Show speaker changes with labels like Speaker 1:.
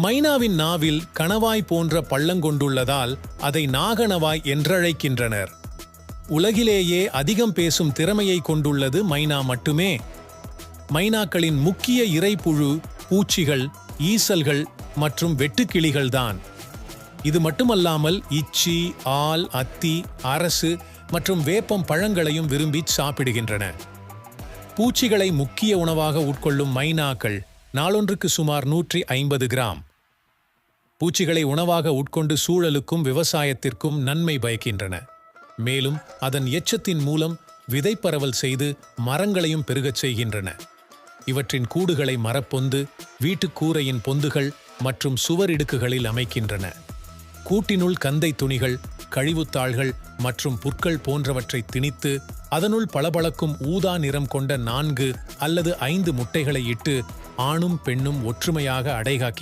Speaker 1: மைனாவின் நாவில் கணவாய் போன்ற பள்ளங்கொண்டுள்ளதால் அதை நாகணவாய் என்றழைக்கின்றனர். உலகிலேயே அதிகம் பேசும் திறமையை கொண்டுள்ளது மைனா மட்டுமே. மைனாக்களின் முக்கிய இரைப்புழு பூச்சிகள், ஈசல்கள் மற்றும் வெட்டுக்கிளிகள்தான். இது மட்டுமல்லாமல் இச்சி, ஆல், அத்தி, அரசு மற்றும் வேப்பம் பழங்களையும் விரும்பி சாப்பிடுகின்றன. பூச்சிகளை முக்கிய உணவாக உட்கொள்ளும் மைனாக்கள் நாளொன்றுக்கு சுமார் 150 கிராம். பூச்சிகளை உணவாக உட்கொண்டு சூழலுக்கும் விவசாயத்திற்கும் நன்மை பயக்கின்றன. மேலும் அதன் எச்சத்தின் மூலம் விதைப்பரவல் செய்து மரங்களையும் பெருகச் செய்கின்றன. இவற்றின் கூடுகளை மரப்பொந்து, வீட்டுக்கூரையின் பொந்துகள் மற்றும் சுவரிடுக்குகளில் அமைக்கின்றன. கூட்டினுள் கந்தை துணிகள், கழிவுத்தாள்கள் மற்றும் புற்கள் போன்றவற்றை திணித்து அதனுள் பளபளக்கும் ஊதா நிறம் கொண்ட 4 அல்லது 5 முட்டைகளை இட்டு ஆணும் பெண்ணும் ஒற்றுமையாக அடைகாக்கின்றன.